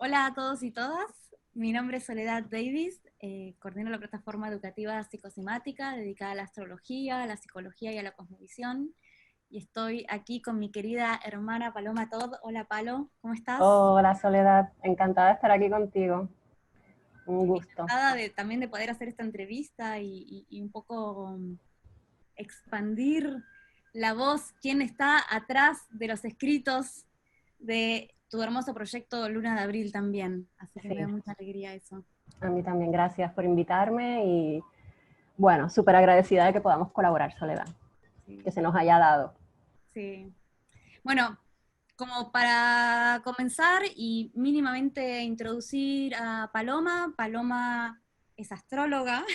Hola a todos y todas, mi nombre es Soledad Davis, coordino la plataforma educativa psicosemática dedicada a la astrología, a la psicología y a la cosmovisión, y estoy aquí con mi querida hermana Paloma Todd. Hola Palo, ¿cómo estás? Hola Soledad, encantada de estar aquí contigo. Un gusto. Encantada también de poder hacer esta entrevista y un poco expandir la voz, quién está atrás de los escritos de tu hermoso proyecto Luna de Abril también, así que me da Sí, mucha alegría eso. a mí también gracias por invitarme y bueno, súper agradecida de que podamos colaborar, Soledad, que Sí, se nos haya dado. sí. Bueno, como para comenzar y mínimamente introducir a Paloma, Paloma es astróloga,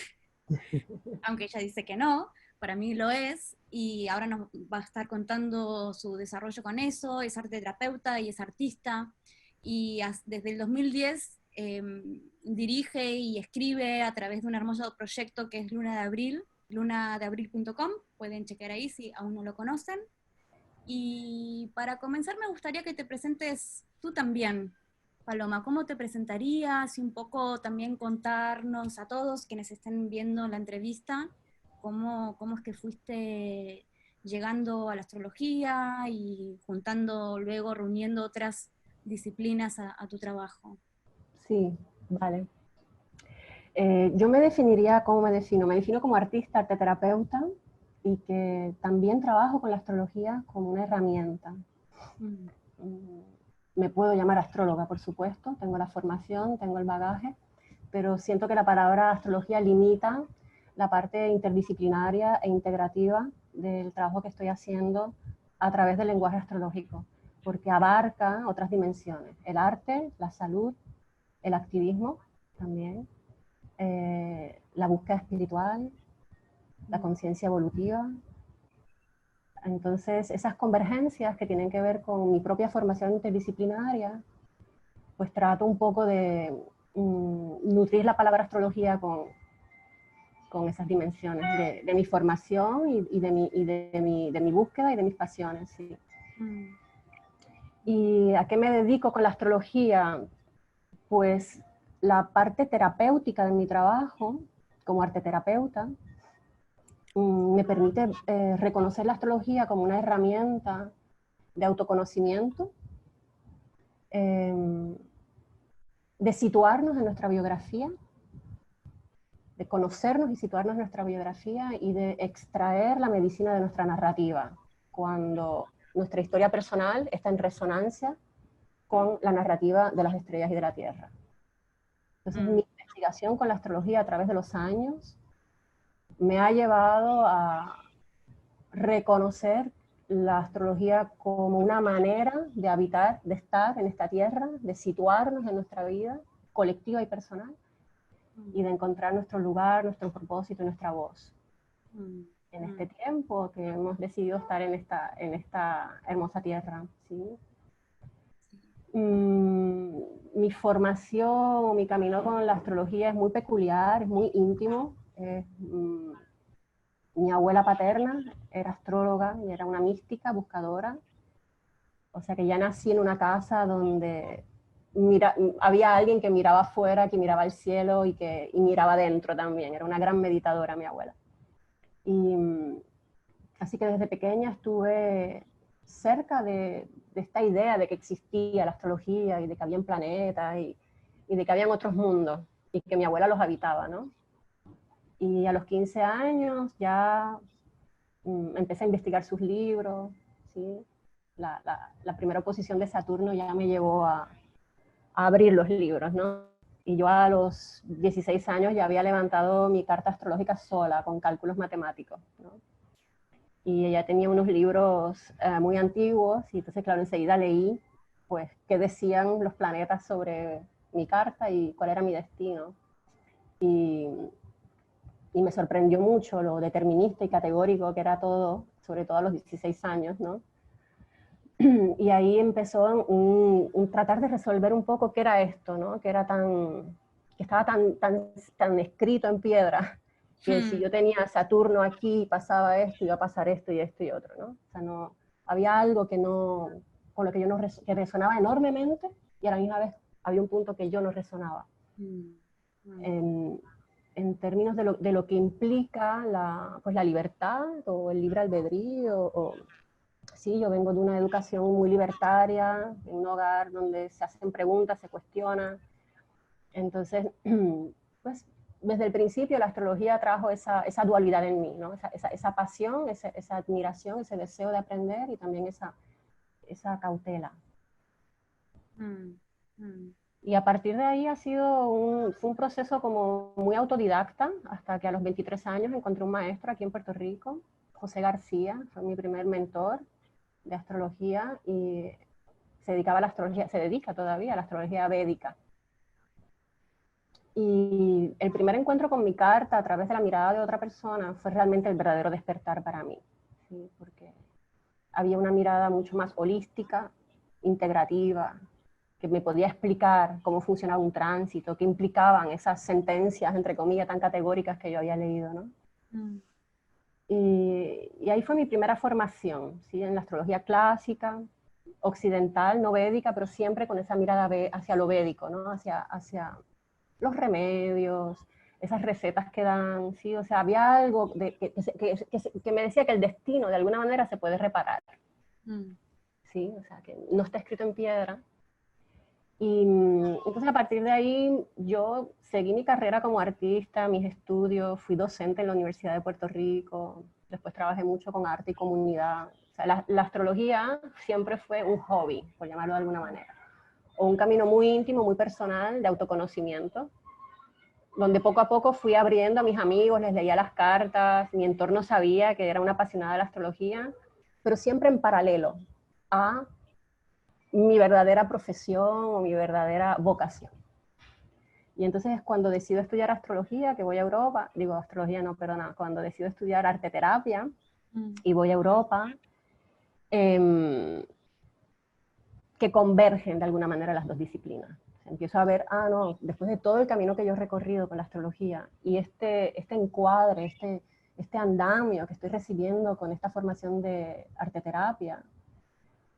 aunque ella dice que no, para mí lo es, y ahora nos va a estar contando su desarrollo con eso, es arte terapeuta y es artista, y desde el 2010 dirige y escribe a través de un hermoso proyecto que es Luna de Abril, lunadeabril.com, pueden chequear ahí si aún no lo conocen. Y para comenzar me gustaría que te presentes tú también, Paloma. ¿Cómo te presentarías? Y un poco también contarnos a todos quienes estén viendo la entrevista, cómo es que fuiste llegando a la astrología y juntando, luego reuniendo otras disciplinas a tu trabajo. Sí, vale. Yo me definiría, ¿cómo me defino? Me defino como artista, arteterapeuta y que también trabajo con la astrología como una herramienta. Mm, Mm, Me puedo llamar astróloga, por supuesto, tengo la formación, tengo el bagaje, pero siento que la palabra astrología limita la parte interdisciplinaria e integrativa del trabajo que estoy haciendo a través del lenguaje astrológico, porque abarca otras dimensiones, el arte, la salud, el activismo también, la búsqueda espiritual, la mm, conciencia evolutiva. Entonces, esas convergencias que tienen que ver con mi propia formación interdisciplinaria, pues trato un poco de nutrir la palabra astrología con esas dimensiones de mi formación de mi búsqueda y de mis pasiones. Sí. mm, ¿Y a qué me dedico con la astrología? Pues la parte terapéutica de mi trabajo como arteterapeuta me permite reconocer la astrología como una herramienta de autoconocimiento, eh, de situarnos en nuestra biografía, de conocernos y situarnos en nuestra biografía y de extraer la medicina de nuestra narrativa, cuando nuestra historia personal está en resonancia con la narrativa de las estrellas y de la Tierra. Entonces, mm, mi investigación con la astrología a través de los años me ha llevado a reconocer la astrología como una manera de habitar, de estar en esta Tierra, de situarnos en nuestra vida colectiva y personal, mm, y de encontrar nuestro lugar, nuestro propósito y nuestra voz mm, en mm, este tiempo que hemos decidido estar en esta hermosa tierra. ¿Sí? Mm, Mi formación, mi camino con la astrología es muy peculiar, es muy íntimo. Mi abuela paterna era astróloga y era una mística, buscadora. O sea que ya nací en una casa donde había alguien que miraba afuera, que miraba al cielo y miraba adentro también. Era una gran meditadora mi abuela. Y así que desde pequeña estuve cerca de esta idea de que existía la astrología y de que habían planetas y de que habían otros mundos y que mi abuela los habitaba, ¿no? Y a los 15 años ya empecé a investigar sus libros, ¿sí? La primera oposición de Saturno ya me llevó a abrir los libros, ¿no? Y yo a los 16 años ya había levantado mi carta astrológica sola, con cálculos matemáticos, ¿no? Y ella tenía unos libros muy antiguos, y entonces, claro, enseguida leí, pues, qué decían los planetas sobre mi carta y cuál era mi destino. Y, y me sorprendió mucho lo determinista y categórico que era todo, sobre todo a los 16 años, ¿no? Y ahí empezó un tratar de resolver un poco qué era esto, ¿no? Que era que estaba tan escrito en piedra, que si mm, yo tenía Saturno aquí, pasaba esto, iba a pasar esto y esto y otro, ¿no? O sea, no, había algo que no, con lo que yo no, que resonaba enormemente y a la misma vez había un punto que yo no resonaba. Mm. En términos de lo que implica pues la libertad o el libre albedrío. Sí, yo vengo de una educación muy libertaria, en un hogar donde se hacen preguntas, se cuestionan. Entonces, pues desde el principio la astrología trajo esa dualidad en mí, ¿no? Esa pasión, esa admiración, ese deseo de aprender y también esa cautela. Mm. Mm. Y a partir de ahí fue un proceso como muy autodidacta, hasta que a los 23 años encontré un maestro aquí en Puerto Rico, José García, fue mi primer mentor de astrología y se dedicaba a la astrología, se dedica todavía a la astrología védica. Y el primer encuentro con mi carta a través de la mirada de otra persona fue realmente el verdadero despertar para mí, ¿sí? Porque había una mirada mucho más holística, integrativa, que me podía explicar cómo funcionaba un tránsito, qué implicaban esas sentencias, entre comillas, tan categóricas que yo había leído, ¿no? Mm. Y ahí fue mi primera formación, ¿sí? En la astrología clásica, occidental, no védica, pero siempre con esa mirada hacia lo védico, ¿no? Hacia los remedios, esas recetas que dan, ¿sí? O sea, había algo que me decía que el destino de alguna manera se puede reparar, ¿sí? O sea, que no está escrito en piedra. Y entonces a partir de ahí yo seguí mi carrera como artista, mis estudios, fui docente en la Universidad de Puerto Rico, después trabajé mucho con arte y comunidad. O sea, la astrología siempre fue un hobby, por llamarlo de alguna manera, o un camino muy íntimo, muy personal de autoconocimiento, donde poco a poco fui abriendo a mis amigos, les leía las cartas, mi entorno sabía que era una apasionada de la astrología, pero siempre en paralelo a mi verdadera profesión o mi verdadera vocación. Y entonces es cuando decido estudiar astrología, que voy a Europa, digo astrología no, perdona, cuando decido estudiar arte terapia y voy a Europa, que convergen de alguna manera las dos disciplinas. Empiezo a ver, no, después de todo el camino que yo he recorrido con la astrología y este encuadre, este andamio que estoy recibiendo con esta formación de arte terapia,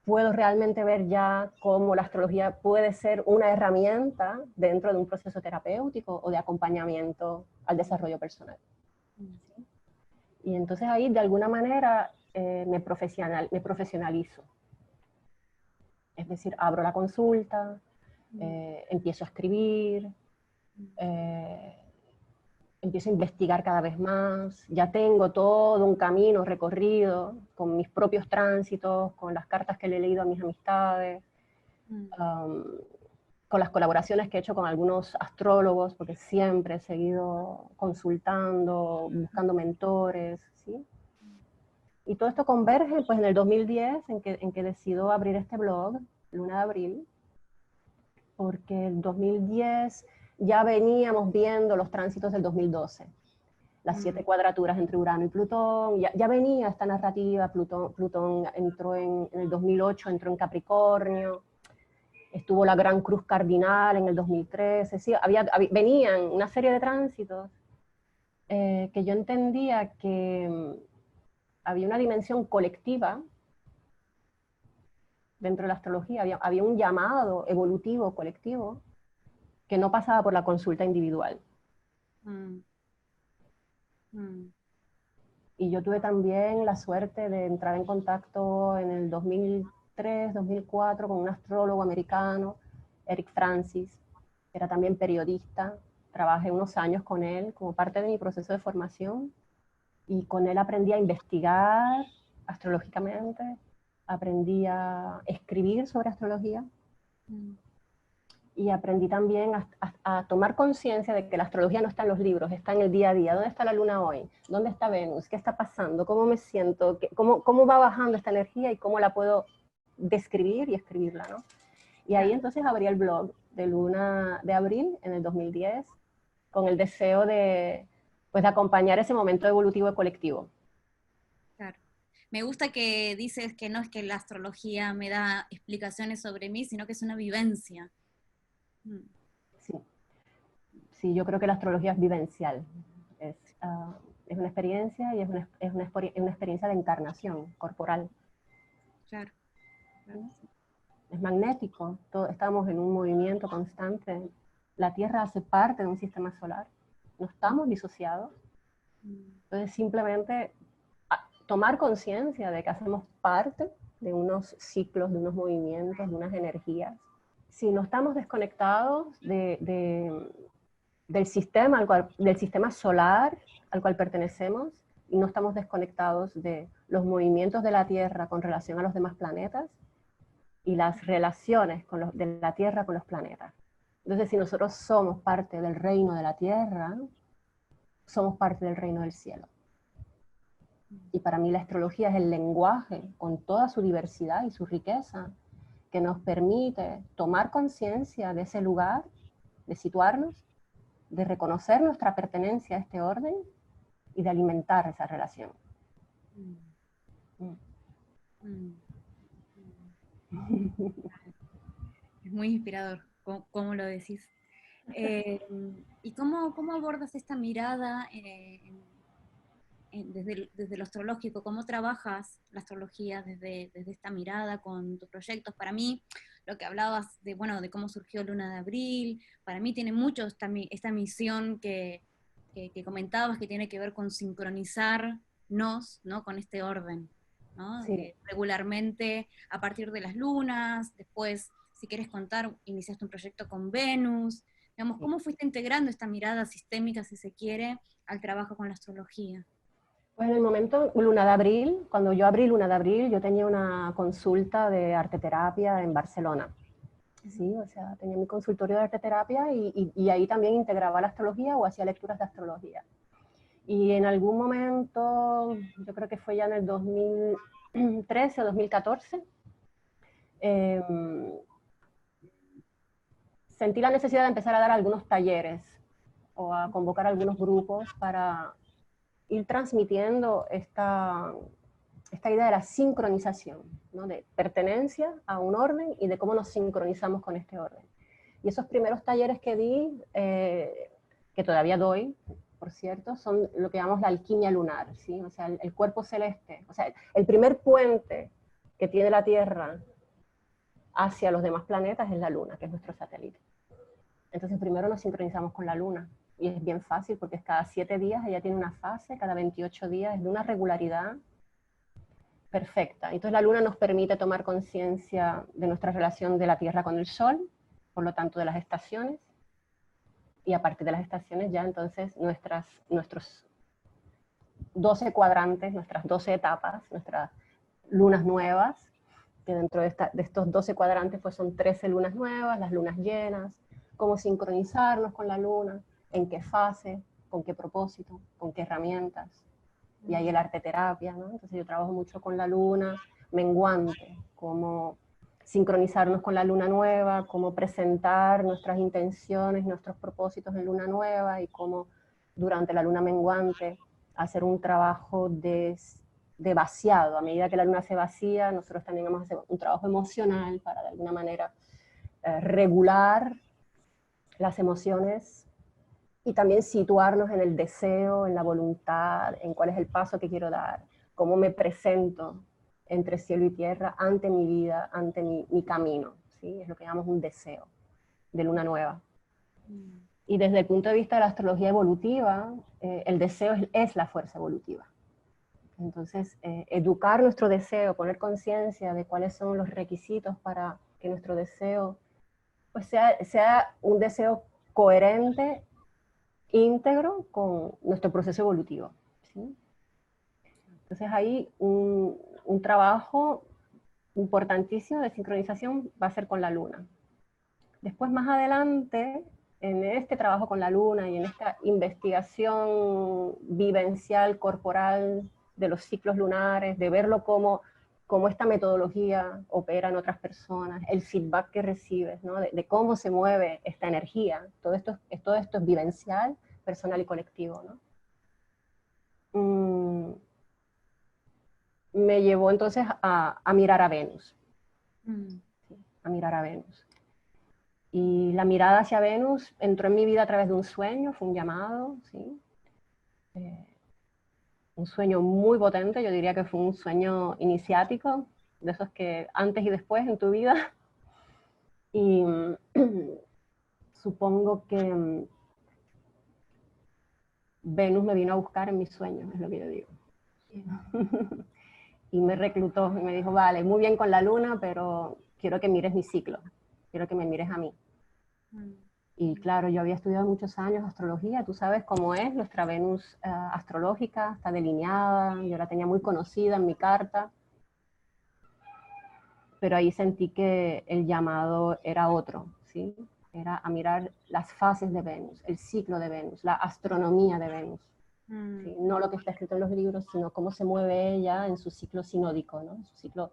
puedo realmente ver ya cómo la astrología puede ser una herramienta dentro de un proceso terapéutico o de acompañamiento al desarrollo personal. ¿Sí? Y entonces ahí de alguna manera me profesionalizo. Es decir, abro la consulta, empiezo a escribir, empiezo a investigar cada vez más, ya tengo todo un camino recorrido con mis propios tránsitos, con las cartas que le he leído a mis amistades, con las colaboraciones que he hecho con algunos astrólogos, porque siempre he seguido consultando, buscando mentores, ¿sí? Y todo esto converge pues, en el 2010, en que decido abrir este blog, Luna de Abril, porque el 2010 ya veníamos viendo los tránsitos del 2012, las 7 cuadraturas entre Urano y Plutón, ya venía esta narrativa, Plutón entró en el 2008, entró en Capricornio, estuvo la Gran Cruz Cardinal en el 2013, sí, venían una serie de tránsitos que yo entendía que había una dimensión colectiva dentro de la astrología, había un llamado evolutivo colectivo que no pasaba por la consulta individual. Y yo tuve también la suerte de entrar en contacto en el 2003, 2004 con un astrólogo americano, Eric Francis, que era también periodista. Trabajé unos años con él como parte de mi proceso de formación y con él aprendí a investigar astrológicamente, aprendí a escribir sobre astrología y aprendí también a tomar conciencia de que la astrología no está en los libros, está en el día a día. ¿Dónde está la luna hoy? ¿Dónde está Venus? ¿Qué está pasando? ¿Cómo me siento? ¿Cómo va bajando esta energía y cómo la puedo describir y escribirla, ¿no? Y ahí entonces abrí el blog de Luna de Abril en el 2010 con el deseo pues, de acompañar ese momento evolutivo y colectivo. Claro. Me gusta que dices que no es que la astrología me da explicaciones sobre mí, sino que es una vivencia. Sí. Sí, yo creo que la astrología es vivencial. Es una experiencia y es una experiencia de encarnación corporal. Claro. Claro. es magnético, estamos en un movimiento constante. La Tierra hace parte de un sistema solar, no estamos disociados. Entonces simplemente tomar conciencia de que hacemos parte de unos ciclos, de unos movimientos, de unas energías. Si no estamos desconectados del sistema, del sistema solar al cual pertenecemos, y no estamos desconectados de los movimientos de la Tierra con relación a los demás planetas y las relaciones de la Tierra con los planetas. Entonces, si nosotros somos parte del reino de la Tierra, somos parte del reino del cielo. Y para mí la astrología es el lenguaje con toda su diversidad y su riqueza que nos permite tomar conciencia de ese lugar, de situarnos, de reconocer nuestra pertenencia a este orden y de alimentar esa relación. Es muy inspirador, como lo decís. ¿Y cómo abordas esta mirada desde lo astrológico? ¿Cómo trabajas la astrología desde esta mirada con tus proyectos? Para mí, lo que hablabas de, bueno, de cómo surgió Luna de Abril, para mí tiene mucho esta misión que comentabas, que tiene que ver con sincronizarnos, ¿no? Con este orden, ¿no? Sí. Regularmente a partir de las lunas, después, si quieres contar, iniciaste un proyecto con Venus. Digamos, ¿cómo fuiste integrando esta mirada sistémica, si se quiere, al trabajo con la astrología? Pues en el momento Luna de Abril, cuando yo abrí Luna de Abril, yo tenía una consulta de arteterapia en Barcelona. Sí, o sea, tenía mi consultorio de arteterapia y ahí también integraba la astrología o hacía lecturas de astrología. Y en algún momento, yo creo que fue ya en el 2013 o 2014, sentí la necesidad de empezar a dar algunos talleres o a convocar algunos grupos para ir transmitiendo esta idea de la sincronización, ¿no? De pertenencia a un orden y de cómo nos sincronizamos con este orden. Y esos primeros talleres que di, que todavía doy, por cierto, son lo que llamamos la alquimia lunar, ¿sí? O sea, el cuerpo celeste, o sea, el primer puente que tiene la Tierra hacia los demás planetas es la Luna, que es nuestro satélite. Entonces primero nos sincronizamos con la Luna, y es bien fácil porque es cada 7 días, ella tiene una fase, cada 28 días, es de una regularidad perfecta. Entonces la Luna nos permite tomar conciencia de nuestra relación de la Tierra con el Sol, por lo tanto de las estaciones, y a partir de las estaciones ya entonces nuestros 12 cuadrantes, nuestras 12 etapas, nuestras lunas nuevas, que dentro de estos 12 cuadrantes pues son 13 lunas nuevas, las lunas llenas, cómo sincronizarnos con la luna, en qué fase, con qué propósito, con qué herramientas. Y ahí el arte terapia, ¿no? Entonces yo trabajo mucho con la luna menguante, cómo sincronizarnos con la luna nueva, cómo presentar nuestras intenciones, nuestros propósitos en luna nueva y cómo durante la luna menguante hacer un trabajo de vaciado. A medida que la luna se vacía, nosotros también vamos a hacer un trabajo emocional para de alguna manera regular las emociones y también situarnos en el deseo, en la voluntad, en cuál es el paso que quiero dar, cómo me presento entre cielo y tierra ante mi vida, ante mi camino. ¿Sí? Es lo que llamamos un deseo de luna nueva. Y desde el punto de vista de la astrología evolutiva, el deseo es la fuerza evolutiva. Entonces, educar nuestro deseo, poner conciencia de cuáles son los requisitos para que nuestro deseo pues sea un deseo coherente, íntegro con nuestro proceso evolutivo. ¿Sí? Entonces ahí un trabajo importantísimo de sincronización va a ser con la luna. Después más adelante, en este trabajo con la luna y en esta investigación vivencial, corporal de los ciclos lunares, de verlo como esta metodología opera en otras personas, el feedback que recibes, ¿no? de cómo se mueve esta energía, todo esto es vivencial, personal y colectivo, ¿no? Me llevó entonces a mirar a Venus, ¿sí? A mirar a Venus. Y la mirada hacia Venus entró en mi vida a través de un sueño, fue un llamado, ¿sí? Un sueño muy potente, yo diría que fue un sueño iniciático, de esos que antes y después en tu vida. Y supongo que Venus me vino a buscar en mis sueños, es lo que yo digo. Y me reclutó y me dijo, vale, muy bien con la luna, pero quiero que mires mi ciclo, quiero que me mires a mí. Y claro, yo había estudiado muchos años astrología, tú sabes cómo es nuestra Venus astrológica, está delineada, yo la tenía muy conocida en mi carta, pero ahí sentí que el llamado era otro, ¿sí? Era a mirar las fases de Venus, el ciclo de Venus, la astronomía de Venus. ¿Sí? No lo que está escrito en los libros, sino cómo se mueve ella en su ciclo sinódico, ¿no? En su ciclo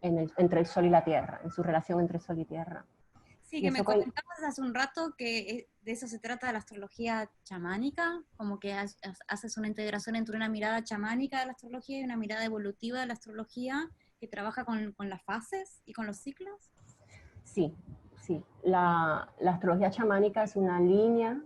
entre el Sol y la Tierra, en su relación entre Sol y Tierra. Sí, Y que me eso comentabas hace un rato que de eso se trata de la astrología chamánica, como que haces una integración entre una mirada chamánica de la astrología y una mirada evolutiva de la astrología que trabaja con las fases y con los ciclos. sí, sí. La astrología chamánica es una línea,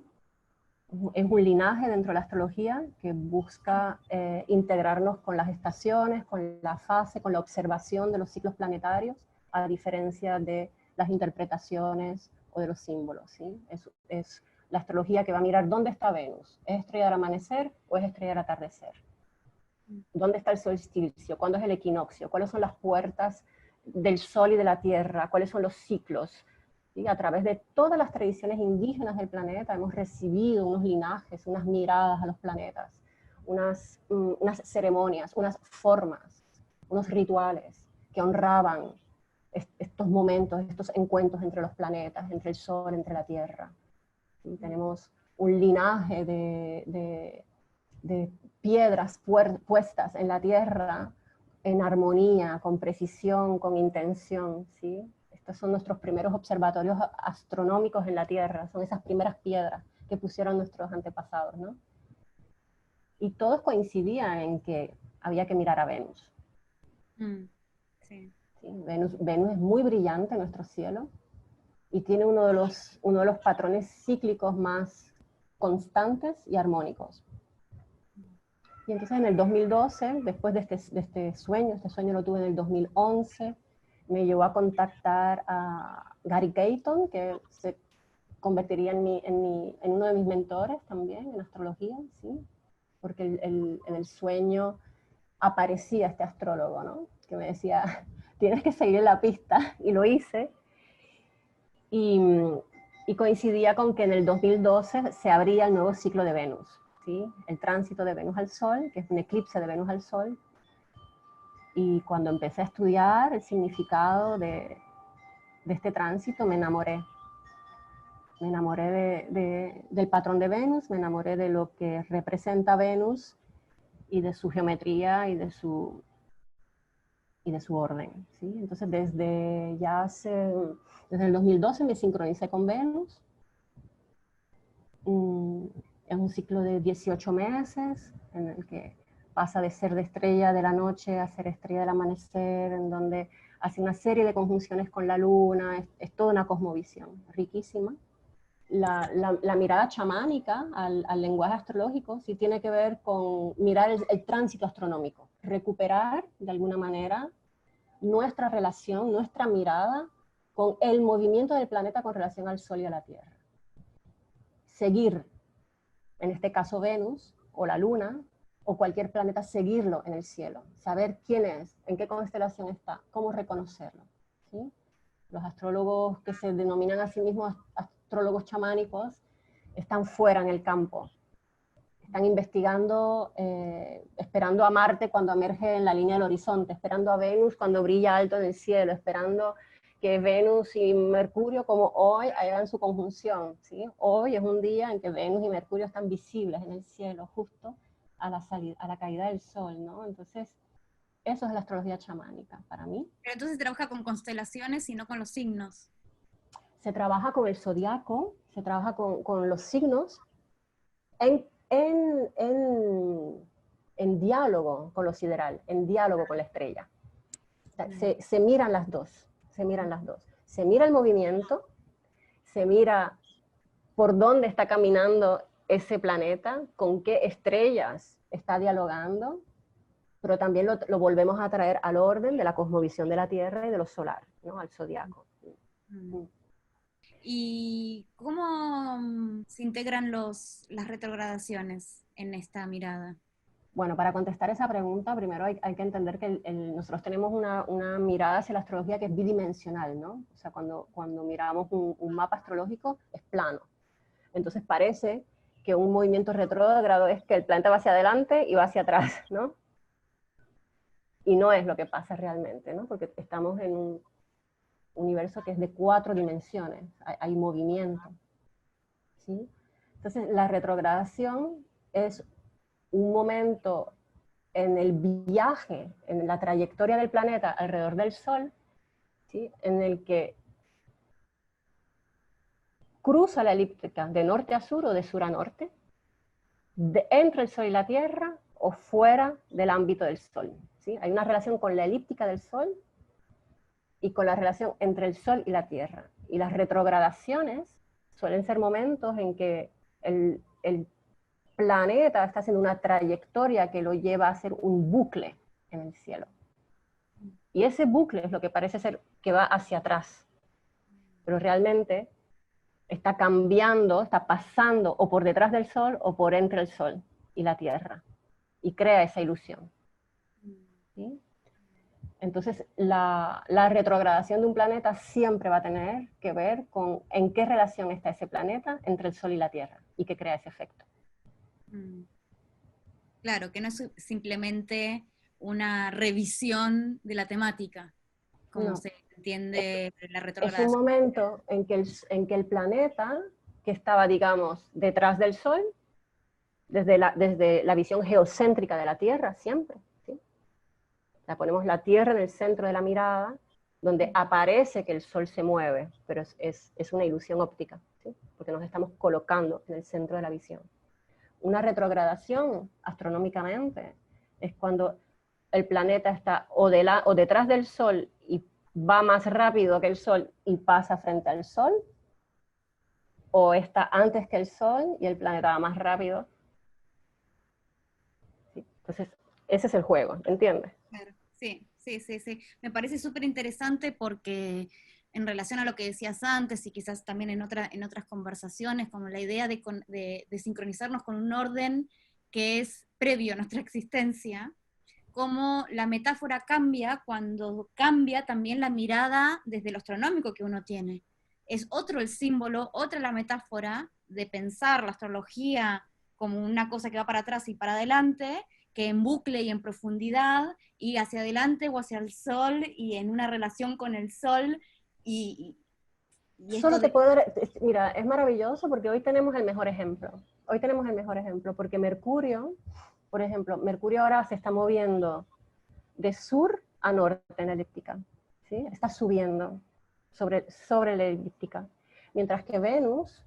es un linaje dentro de la astrología que busca integrarnos con las estaciones, con la fase, con la observación de los ciclos planetarios, a diferencia de las interpretaciones o de los símbolos, ¿sí? Es la astrología que va a mirar dónde está Venus. ¿Es estrella del amanecer o es estrella del atardecer? ¿Dónde está el solsticio? ¿Cuándo es el equinoccio? ¿Cuáles son las puertas del sol y de la tierra? ¿Cuáles son los ciclos? ¿Sí? A través de todas las tradiciones indígenas del planeta hemos recibido unos linajes, unas miradas a los planetas, unas ceremonias, unas formas, unos rituales que honraban estos momentos, estos encuentros entre los planetas, entre el sol, entre la tierra. ¿Sí? Tenemos un linaje de piedras puestas en la tierra en armonía, con precisión, con intención, ¿sí? Estos son nuestros primeros observatorios astronómicos en la Tierra, son esas primeras piedras que pusieron nuestros antepasados, ¿no? Y todos coincidían en que había que mirar a Venus. Sí. ¿Sí? Venus es muy brillante en nuestro cielo y tiene uno de los patrones cíclicos más constantes y armónicos. Y entonces en el 2012, después de este sueño lo tuve en el 2011, me llevó a contactar a Gary Gayton, que se convertiría en uno de mis mentores también en astrología, ¿sí? Porque en el sueño aparecía este astrólogo, ¿no? Que me decía, tienes que seguir la pista, y lo hice. Y coincidía con que en el 2012 se abría el nuevo ciclo de Venus, ¿sí? El tránsito de Venus al Sol, que es un eclipse de Venus al Sol. Y cuando empecé a estudiar el significado de este tránsito, me enamoré. Me enamoré del patrón de Venus, me enamoré de lo que representa Venus y de su geometría y de su orden, ¿sí? Entonces desde el 2012 me sincronicé con Venus. Es un ciclo de 18 meses en el que pasa de ser de estrella de la noche a ser estrella del amanecer, en donde hace una serie de conjunciones con la luna, es toda una cosmovisión riquísima. La mirada chamánica al lenguaje astrológico sí tiene que ver con mirar el tránsito astronómico, recuperar de alguna manera nuestra relación, nuestra mirada con el movimiento del planeta con relación al Sol y a la Tierra. Seguir, en este caso Venus o la Luna o cualquier planeta, seguirlo en el cielo, saber quién es, en qué constelación está, cómo reconocerlo, ¿sí? Los astrólogos que se denominan a sí mismos astrólogos chamánicos están fuera en el campo, están investigando, esperando a Marte cuando emerge en la línea del horizonte, esperando a Venus cuando brilla alto en el cielo, esperando que Venus y Mercurio, como hoy, hagan su conjunción, ¿sí? Hoy es un día en que Venus y Mercurio están visibles en el cielo, justo a la caída del sol, ¿no? Entonces, eso es la astrología chamánica para mí. Pero entonces trabaja con constelaciones y no con los signos. Se trabaja con el zodiaco, se trabaja con los signos en diálogo con lo sideral, en diálogo con la estrella. Se miran las dos, se miran las dos. Se mira el movimiento, se mira por dónde está caminando ese planeta, con qué estrellas está dialogando, pero también lo volvemos a traer al orden de la cosmovisión de la Tierra y de lo solar, ¿no? Al zodiaco. Mm. ¿Y cómo se integran las retrogradaciones en esta mirada? Bueno, para contestar esa pregunta, primero hay que entender que nosotros tenemos una mirada hacia la astrología que es bidimensional, ¿no? O sea, cuando miramos un mapa astrológico es plano. Entonces parece que un movimiento retrógrado es que el planeta va hacia adelante y va hacia atrás, ¿no? Y no es lo que pasa realmente, ¿no? Porque estamos en un universo que es de 4 dimensiones, hay movimiento, ¿sí? Entonces la retrogradación es un momento en el viaje, en la trayectoria del planeta alrededor del Sol, ¿sí? En el que cruza la elíptica de norte a sur o de sur a norte, entre el Sol y la Tierra o fuera del ámbito del Sol. ¿Sí? Hay una relación con la elíptica del Sol y con la relación entre el Sol y la Tierra. Y las retrogradaciones suelen ser momentos en que el planeta está haciendo una trayectoria que lo lleva a hacer un bucle en el cielo. Y ese bucle es lo que parece ser que va hacia atrás, pero realmente está cambiando, está pasando o por detrás del Sol o por entre el Sol y la Tierra, y crea esa ilusión. ¿Sí? Entonces, la retrogradación de un planeta siempre va a tener que ver con en qué relación está ese planeta entre el Sol y la Tierra, y que crea ese efecto. Claro, que no es simplemente una revisión de la temática, como No, se entiende la es un retrogradación. momento en que el planeta, que estaba, digamos, detrás del Sol, desde la visión geocéntrica de la Tierra, siempre, ¿sí? La ponemos la Tierra en el centro de la mirada, donde aparece que el Sol se mueve, pero es una ilusión óptica, ¿sí? Porque nos estamos colocando en el centro de la visión. Una retrogradación, astronómicamente, es cuando el planeta está o detrás del Sol y va más rápido que el Sol y pasa frente al Sol, o está antes que el Sol y el planeta va más rápido. ¿Sí? Entonces, ese es el juego, ¿entiendes? Claro. Sí, sí, sí, sí. Me parece súper interesante porque en relación a lo que decías antes y quizás también en otras conversaciones, como la idea de sincronizarnos con un orden que es previo a nuestra existencia, cómo la metáfora cambia cuando cambia también la mirada desde lo astronómico que uno tiene. Es otro el símbolo, otra la metáfora de pensar la astrología como una cosa que va para atrás y para adelante, que en bucle y en profundidad, y hacia adelante o hacia el sol, y en una relación con el sol, y, y esto Solo te de... puedo dar, mira, es maravilloso porque hoy tenemos el mejor ejemplo. Hoy tenemos el mejor ejemplo porque Mercurio, por ejemplo, Mercurio ahora se está moviendo de sur a norte en la elíptica, ¿sí? Está subiendo sobre la elíptica. Mientras que Venus,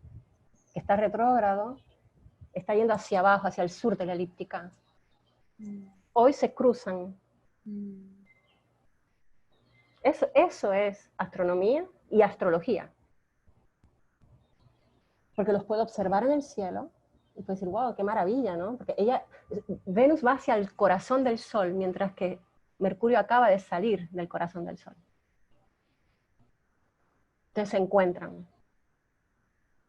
que está retrógrado, está yendo hacia abajo, hacia el sur de la elíptica. Hoy se cruzan. Eso es astronomía y astrología. Porque los puedo observar en el cielo y puedo decir, wow, qué maravilla, ¿no? Porque Venus va hacia el corazón del Sol, mientras que Mercurio acaba de salir del corazón del Sol. Entonces se encuentran.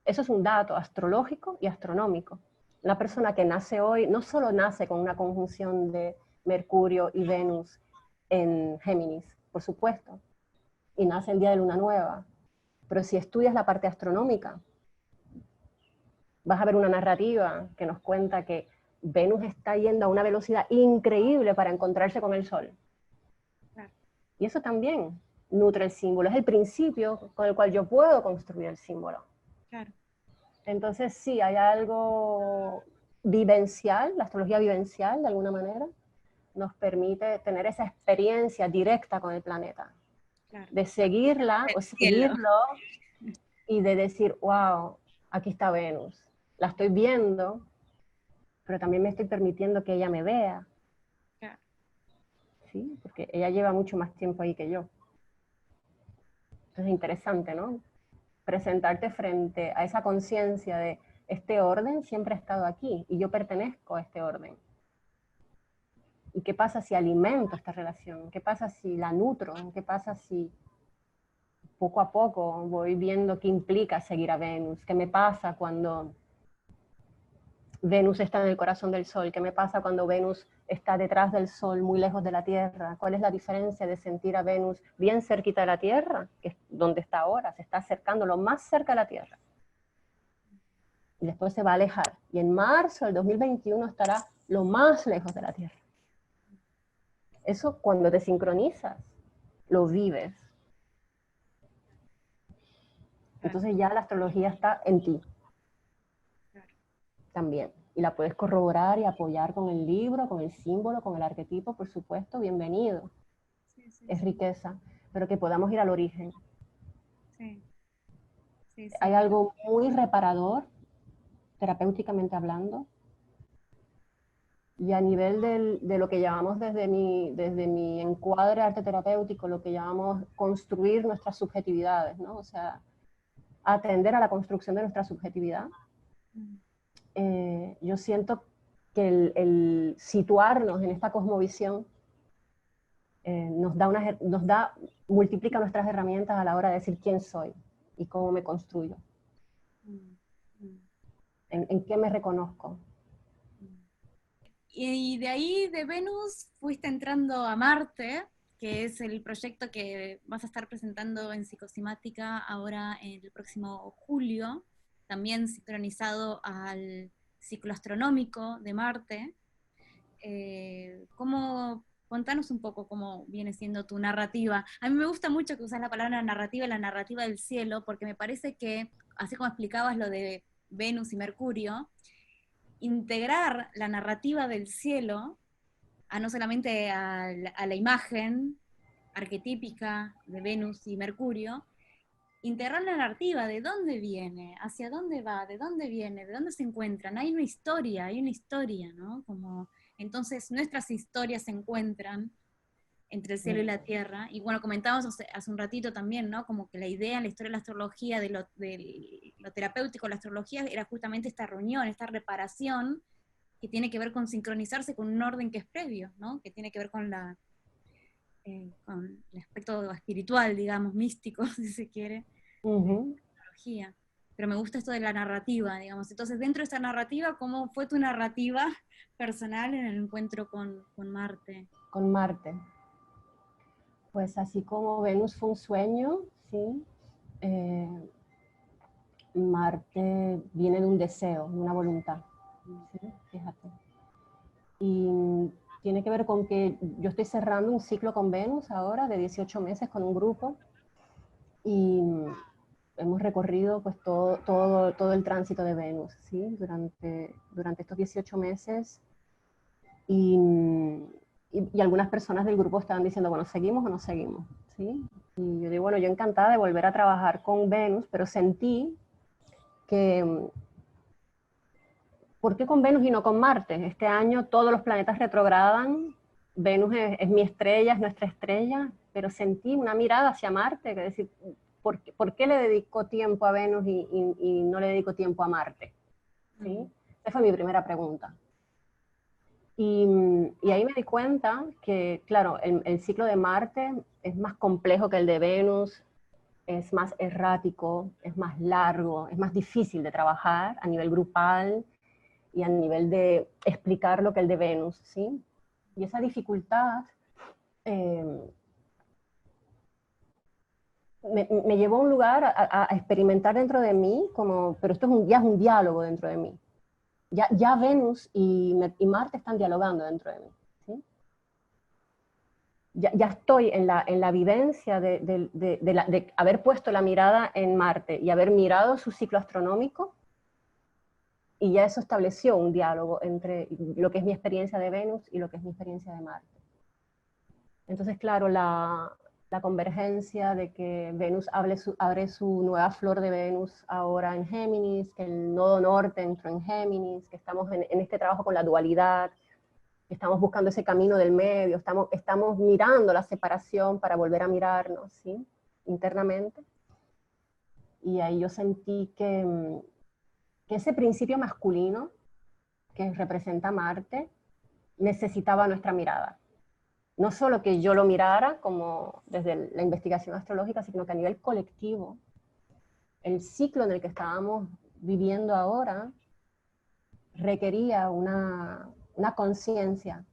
Eso es un dato astrológico y astronómico. Una persona que nace hoy no solo nace con una conjunción de Mercurio y Venus en Géminis, por supuesto, y nace el día de luna nueva, pero si estudias la parte astronómica, vas a ver una narrativa que nos cuenta que Venus está yendo a una velocidad increíble para encontrarse con el Sol. Y eso también nutre el símbolo, es el principio con el cual yo puedo construir el símbolo. Claro. Entonces sí, hay algo vivencial, la astrología vivencial de alguna manera, nos permite tener esa experiencia directa con el planeta, Claro. de seguirla o seguirlo y de decir, wow, aquí está Venus, la estoy viendo, pero también me estoy permitiendo que ella me vea. Claro. ¿Sí? Porque ella lleva mucho más tiempo ahí que yo. Entonces es interesante, ¿no? Presentarte frente a esa conciencia de este orden siempre ha estado aquí y yo pertenezco a este orden. ¿Y qué pasa si alimento esta relación? ¿Qué pasa si la nutro? ¿Qué pasa si poco a poco voy viendo qué implica seguir a Venus, qué me pasa cuando Venus está en el corazón del Sol, qué me pasa cuando Venus está detrás del Sol, muy lejos de la Tierra, cuál es la diferencia de sentir a Venus bien cerquita de la Tierra, que es donde está ahora, se está acercando lo más cerca de la Tierra, y después se va a alejar, y en marzo del 2021 estará lo más lejos de la Tierra. Eso cuando te sincronizas, lo vives. Entonces ya la astrología está en ti también. Y la puedes corroborar y apoyar con el libro, con el símbolo, con el arquetipo, por supuesto, bienvenido. Sí, sí, es riqueza, pero que podamos ir al origen. Sí. Sí, sí. Hay algo muy reparador, terapéuticamente hablando, y a nivel de lo que llamamos desde mi encuadre arte terapéutico, lo que llamamos construir nuestras subjetividades, ¿no? O sea, atender a la construcción de nuestra subjetividad. Yo siento que el situarnos en esta cosmovisión multiplica nuestras herramientas a la hora de decir quién soy y cómo me construyo. ¿En qué me reconozco? Y de ahí, de Venus, fuiste entrando a Marte, que es el proyecto que vas a estar presentando en Psicosimática ahora en el próximo julio, también sincronizado al ciclo astronómico de Marte. Contanos un poco cómo viene siendo tu narrativa. A mí me gusta mucho que usas la palabra narrativa y la narrativa del cielo, porque me parece que, así como explicabas lo de Venus y Mercurio, integrar la narrativa del cielo a no solamente a la imagen arquetípica de Venus y Mercurio, integrar la narrativa, de dónde viene, hacia dónde va, de dónde viene, de dónde se encuentran. Hay una historia, ¿no? Como, entonces nuestras historias se encuentran entre el cielo y la tierra, y bueno, comentábamos hace un ratito también, ¿no? Como que la idea en la historia de la astrología, de lo terapéutico de la astrología, era justamente esta reunión, esta reparación, que tiene que ver con sincronizarse con un orden que es previo, ¿no? Que tiene que ver con el aspecto espiritual, digamos, místico, si se quiere, de la astrología. Pero me gusta esto de la narrativa, digamos. Entonces, dentro de esta narrativa, ¿cómo fue tu narrativa personal en el encuentro con Marte? Con Marte. Pues así como Venus fue un sueño, ¿sí? Marte viene de un deseo, de una voluntad, ¿sí? Fíjate. Y tiene que ver con que yo estoy cerrando un ciclo con Venus ahora de 18 meses con un grupo y hemos recorrido pues todo el tránsito de Venus, ¿sí? Durante estos 18 meses y algunas personas del grupo estaban diciendo, bueno, ¿seguimos o no seguimos? ¿Sí? Y yo digo, bueno, yo encantada de volver a trabajar con Venus, pero sentí que, ¿por qué con Venus y no con Marte? Este año todos los planetas retrogradan, Venus es mi estrella, es nuestra estrella, pero sentí una mirada hacia Marte, que decir, ¿por qué le dedico tiempo a Venus y no le dedico tiempo a Marte? ¿Sí? Esa fue mi primera pregunta. Y ahí me di cuenta que, claro, el ciclo de Marte es más complejo que el de Venus, es más errático, es más largo, es más difícil de trabajar a nivel grupal y a nivel de explicar lo que el de Venus, ¿sí? Y esa dificultad me llevó a un lugar a experimentar dentro de mí, pero esto ya es un diálogo dentro de mí. Ya Venus y Marte están dialogando dentro de mí. ¿Sí? Ya estoy en la vivencia de haber puesto la mirada en Marte y haber mirado su ciclo astronómico, y ya eso estableció un diálogo entre lo que es mi experiencia de Venus y lo que es mi experiencia de Marte. Entonces, claro, la convergencia de que Venus abre su nueva flor de Venus ahora en Géminis, que el nodo norte entró en Géminis, que estamos en este trabajo con la dualidad, que estamos buscando ese camino del medio, estamos mirando la separación para volver a mirarnos, ¿sí? Internamente. Y ahí yo sentí que ese principio masculino que representa Marte necesitaba nuestra mirada. no solo que yo lo mirara como desde la investigación astrológica, sino que a nivel colectivo, el ciclo en el que estábamos viviendo ahora requería una conciencia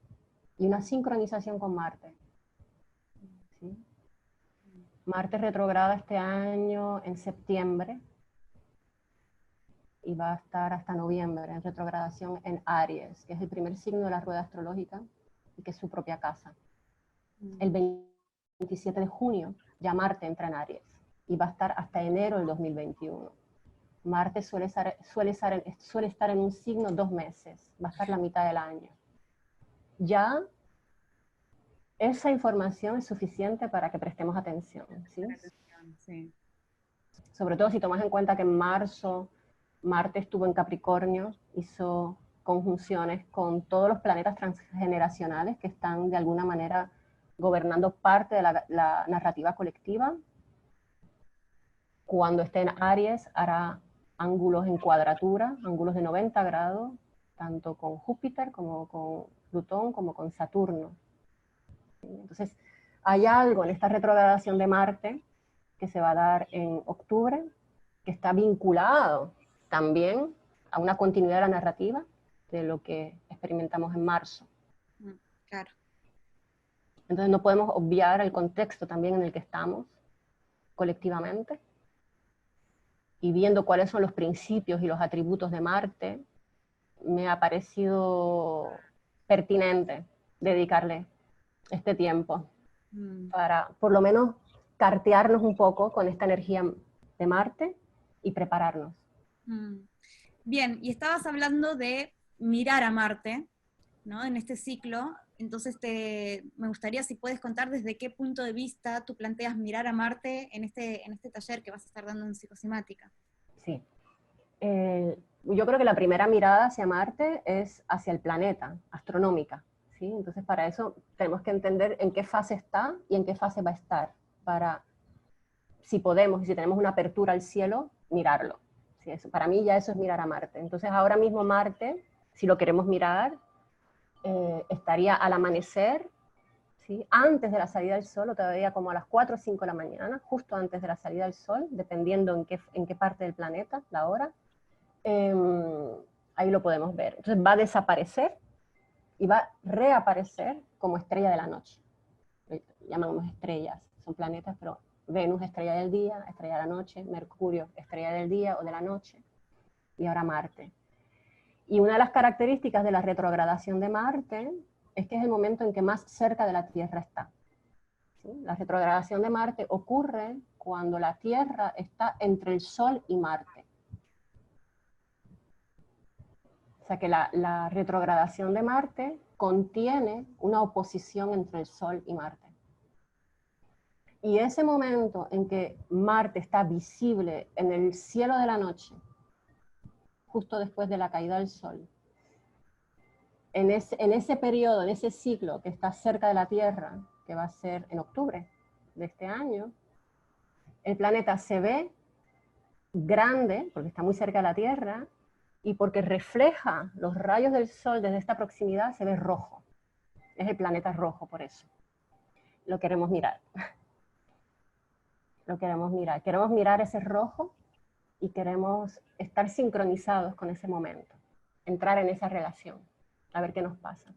y una sincronización con Marte. ¿Sí? Marte retrograda este año en septiembre y va a estar hasta noviembre en retrogradación en Aries, que es el primer signo de la rueda astrológica y que es su propia casa. El 27 de junio ya Marte entra en Aries y va a estar hasta enero del 2021. Marte suele estar en un signo 2 meses, va a estar la mitad del año. Ya esa información es suficiente para que prestemos atención, ¿sí? Sí. Sobre todo si tomas en cuenta que en marzo Marte estuvo en Capricornio, hizo conjunciones con todos los planetas transgeneracionales que están de alguna manera gobernando parte de la narrativa colectiva. Cuando esté en Aries hará ángulos en cuadratura, ángulos de 90 grados, tanto con Júpiter como con Plutón como con Saturno. Entonces, hay algo en esta retrogradación de Marte que se va a dar en octubre, que está vinculado también a una continuidad de la narrativa de lo que experimentamos en marzo. Claro. Entonces no podemos obviar el contexto también en el que estamos colectivamente, y viendo cuáles son los principios y los atributos de Marte, me ha parecido pertinente dedicarle este tiempo para, por lo menos, cartearnos un poco con esta energía de Marte y prepararnos. Bien, y estabas hablando de mirar a Marte, ¿no? En este ciclo, entonces me gustaría si puedes contar desde qué punto de vista tú planteas mirar a Marte en este taller que vas a estar dando en psicosomática. Sí. Yo creo que la primera mirada hacia Marte es hacia el planeta, astronómica, ¿sí? Entonces para eso tenemos que entender en qué fase está y en qué fase va a estar, para, si podemos y si tenemos una apertura al cielo, mirarlo. ¿Sí? Eso, para mí ya eso es mirar a Marte. Entonces ahora mismo Marte, si lo queremos mirar, estaría al amanecer, ¿sí? Antes de la salida del sol, o todavía como a las 4 o 5 de la mañana, justo antes de la salida del sol, dependiendo en qué parte del planeta, la hora. Ahí lo podemos ver. Entonces va a desaparecer y va a reaparecer como estrella de la noche. Llamamos estrellas, son planetas, pero Venus, estrella del día, estrella de la noche, Mercurio, estrella del día o de la noche, y ahora Marte. Y una de las características de la retrogradación de Marte es que es el momento en que más cerca de la Tierra está. ¿Sí? La retrogradación de Marte ocurre cuando la Tierra está entre el Sol y Marte. O sea que la retrogradación de Marte contiene una oposición entre el Sol y Marte. Y ese momento en que Marte está visible en el cielo de la noche, justo después de la caída del Sol, en ese periodo, en ese ciclo que está cerca de la Tierra, que va a ser en octubre de este año, el planeta se ve grande, porque está muy cerca de la Tierra, y porque refleja los rayos del Sol desde esta proximidad, se ve rojo. Es el planeta rojo, por eso. Lo queremos mirar. Lo queremos mirar. Queremos mirar ese rojo y queremos estar sincronizados con ese momento. Entrar en esa relación, a ver qué nos pasa.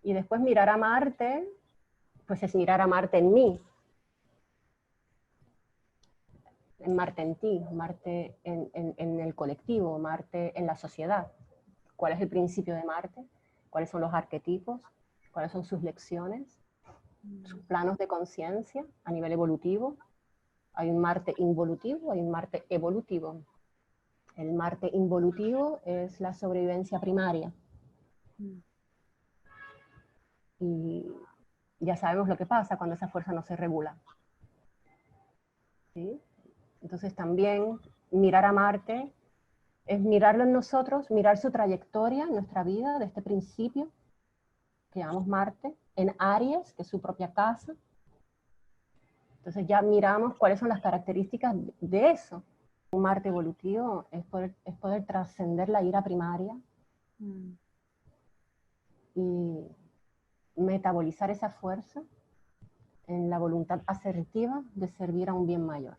Y después mirar a Marte, pues es mirar a Marte en mí. En Marte en ti, Marte en el colectivo, Marte en la sociedad. ¿Cuál es el principio de Marte? ¿Cuáles son los arquetipos? ¿Cuáles son sus lecciones? Sus planos de conciencia a nivel evolutivo. Hay un Marte involutivo, hay un Marte evolutivo. El Marte involutivo es la sobrevivencia primaria. Y ya sabemos lo que pasa cuando esa fuerza no se regula. ¿Sí? Entonces también mirar a Marte es mirarlo en nosotros, mirar su trayectoria en nuestra vida, de este principio que llamamos Marte, en Aries, que es su propia casa. Entonces ya miramos cuáles son las características de eso. Un Marte evolutivo es poder trascender la ira primaria y metabolizar esa fuerza en la voluntad asertiva de servir a un bien mayor.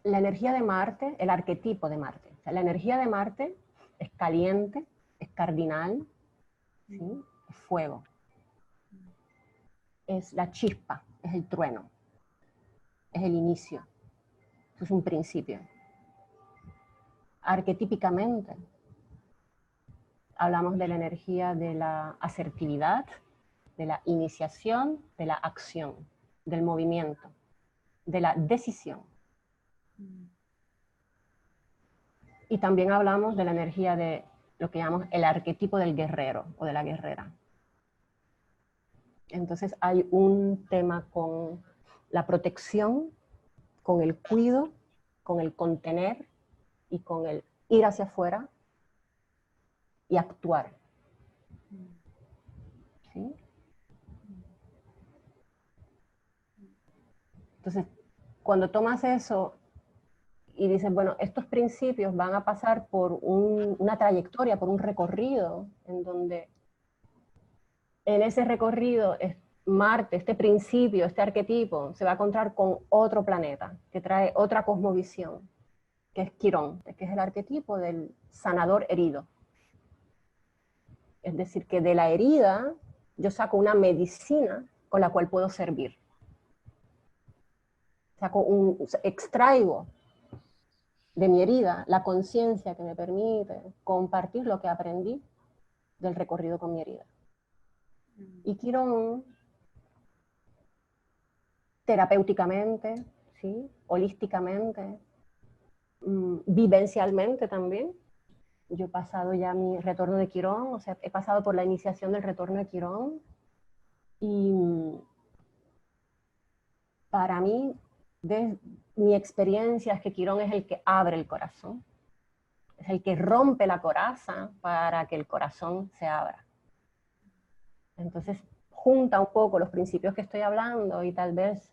La energía de Marte, el arquetipo de Marte, o sea, la energía de Marte es caliente, es cardinal, ¿sí? Es fuego, es la chispa, es el trueno, es el inicio, eso es un principio. Arquetípicamente, hablamos de la energía de la asertividad, de la iniciación, de la acción, del movimiento, de la decisión. Y también hablamos de la energía de lo que llamamos el arquetipo del guerrero o de la guerrera. Entonces hay un tema con la protección, con el cuidado, con el contener y con el ir hacia afuera y actuar. ¿Sí? Entonces, cuando tomas eso y dices, bueno, estos principios van a pasar por una trayectoria, por un recorrido, en donde en ese recorrido Marte, este principio, este arquetipo, se va a encontrar con otro planeta, que trae otra cosmovisión, que es Quirón, que es el arquetipo del sanador herido. Es decir, que de la herida yo saco una medicina con la cual puedo servir. Extraigo de mi herida la conciencia que me permite compartir lo que aprendí del recorrido con mi herida. Y Quirón, terapéuticamente, ¿sí? Holísticamente, vivencialmente también. Yo he pasado ya mi retorno de Quirón, o sea, he pasado por la iniciación del retorno de Quirón y para mí, de mi experiencia es que Quirón es el que abre el corazón, es el que rompe la coraza para que el corazón se abra. Entonces, junta un poco los principios que estoy hablando y tal vez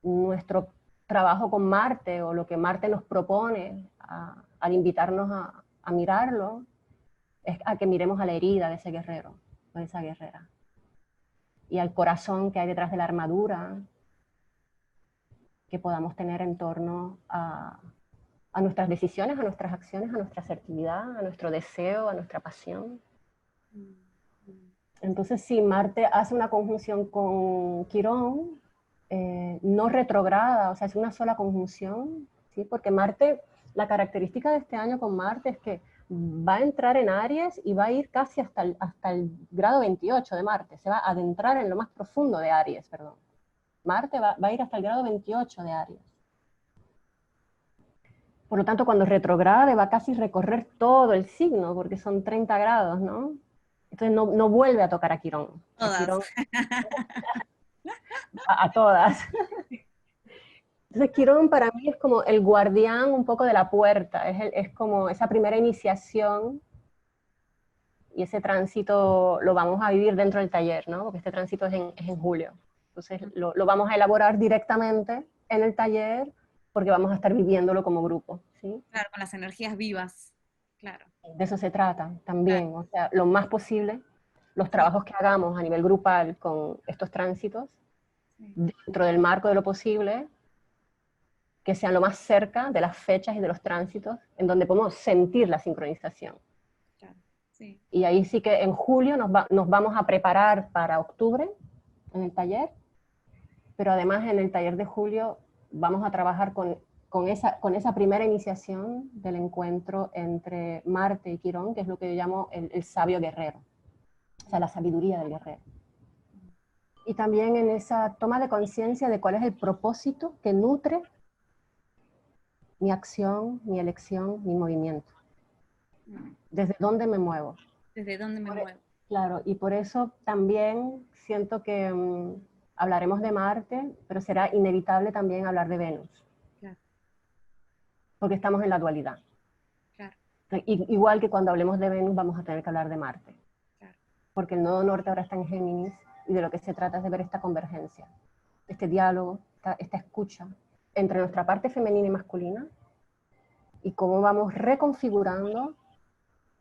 nuestro trabajo con Marte o lo que Marte nos propone al invitarnos a mirarlo, es a que miremos a la herida de ese guerrero o de esa guerrera y al corazón que hay detrás de la armadura que podamos tener en torno a nuestras decisiones, a nuestras acciones, a nuestra asertividad, a nuestro deseo, a nuestra pasión. Entonces, si Marte hace una conjunción con Quirón, no retrograda, o sea, es una sola conjunción, ¿sí? Porque Marte, la característica de este año con Marte es que va a entrar en Aries y va a ir casi hasta el grado 28 de Marte, se va a adentrar en lo más profundo de Aries, perdón. Marte va a ir hasta el grado 28 de Aries. Por lo tanto, cuando retrograde va a casi recorrer todo el signo, porque son 30 grados, ¿no? Entonces no vuelve a tocar a Quirón. Todas. A Quirón, a todas. Entonces Quirón para mí es como el guardián un poco de la puerta, es como esa primera iniciación y ese tránsito lo vamos a vivir dentro del taller, ¿no? Porque este tránsito es en julio. Entonces lo vamos a elaborar directamente en el taller porque vamos a estar viviéndolo como grupo, ¿sí? Claro, con las energías vivas, claro. De eso se trata también, Claro. o sea, lo más posible, los trabajos que hagamos a nivel grupal con estos tránsitos, dentro del marco de lo posible, que sean lo más cerca de las fechas y de los tránsitos, en donde podemos sentir la sincronización. Claro. Sí. Y ahí sí que en julio nos vamos a preparar para octubre en el taller, pero además en el taller de julio vamos a trabajar con esa primera iniciación del encuentro entre Marte y Quirón, que es lo que yo llamo el sabio guerrero, o sea, la sabiduría del guerrero. Y también en esa toma de conciencia de cuál es el propósito que nutre mi acción, mi elección, mi movimiento. ¿Desde dónde me muevo? ¿Desde dónde me muevo? Claro, y por eso también siento que hablaremos de Marte, pero será inevitable también hablar de Venus. Claro. Porque estamos en la dualidad. Claro. Igual que cuando hablemos de Venus vamos a tener que hablar de Marte. Claro. Porque el nodo norte ahora está en Géminis y de lo que se trata es de ver esta convergencia, este diálogo, esta escucha entre nuestra parte femenina y masculina y cómo vamos reconfigurando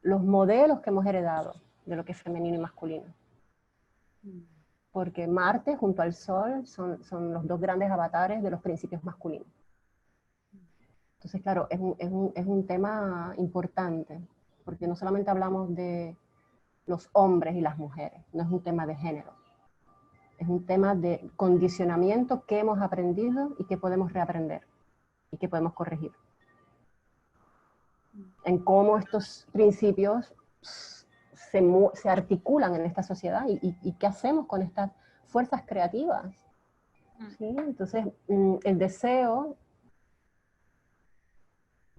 los modelos que hemos heredado de lo que es femenino y masculino. Mm. Porque Marte junto al Sol son los dos grandes avatares de los principios masculinos. Entonces, claro, es un tema importante, porque no solamente hablamos de los hombres y las mujeres, no es un tema de género, es un tema de condicionamiento que hemos aprendido y que podemos reaprender y que podemos corregir. En cómo estos principios se articulan en esta sociedad y qué hacemos con estas fuerzas creativas. ¿Sí? Entonces, el deseo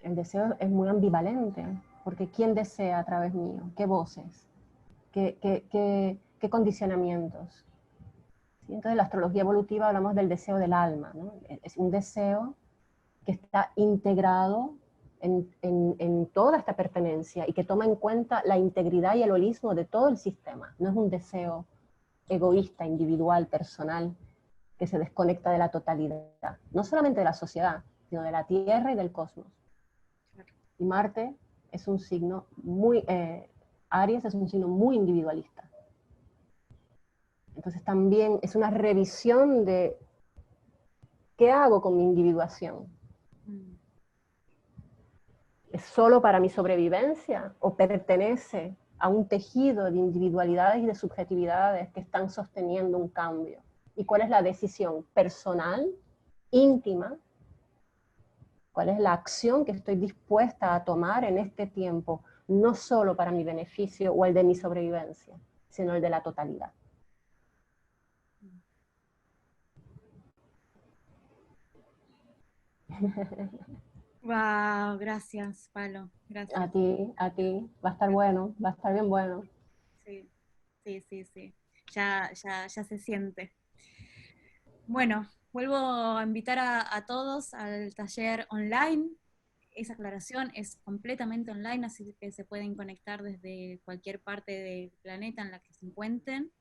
es muy ambivalente, porque ¿quién desea a través mío? ¿Qué voces? ¿Qué condicionamientos? ¿Sí? Entonces, en la astrología evolutiva hablamos del deseo del alma, ¿no? Es un deseo que está integrado en toda esta pertenencia y que toma en cuenta la integridad y el holismo de todo el sistema. No es un deseo egoísta, individual, personal, que se desconecta de la totalidad, no solamente de la sociedad, sino de la Tierra y del cosmos. Y Marte es un signo muy, Aries es un signo muy individualista. Entonces también es una revisión de qué hago con mi individuación. ¿Es solo para mi sobrevivencia o pertenece a un tejido de individualidades y de subjetividades que están sosteniendo un cambio? ¿Y cuál es la decisión personal, íntima? ¿Cuál es la acción que estoy dispuesta a tomar en este tiempo, no solo para mi beneficio o el de mi sobrevivencia, sino el de la totalidad? Wow, gracias, Palo, gracias. A ti, va a estar bueno, va a estar bien bueno. Sí, sí, sí, sí. Ya se siente. Bueno, vuelvo a invitar a todos al taller online. Esa aclaración es completamente online, así que se pueden conectar desde cualquier parte del planeta en la que se encuentren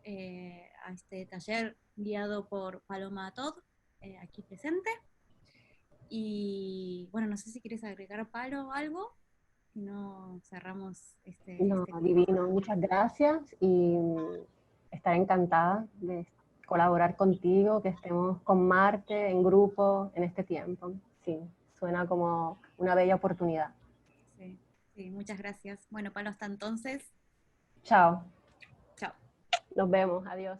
a este taller guiado por Paloma Todd, aquí presente. Y bueno, no sé si quieres agregar, Palo, algo, si no cerramos No, divino, muchas gracias y estaré encantada de colaborar contigo, que estemos con Marte en grupo en este tiempo. Sí, suena como una bella oportunidad. Sí, sí, muchas gracias. Bueno, Palo, hasta entonces. Chao, Chao. nos vemos, adiós.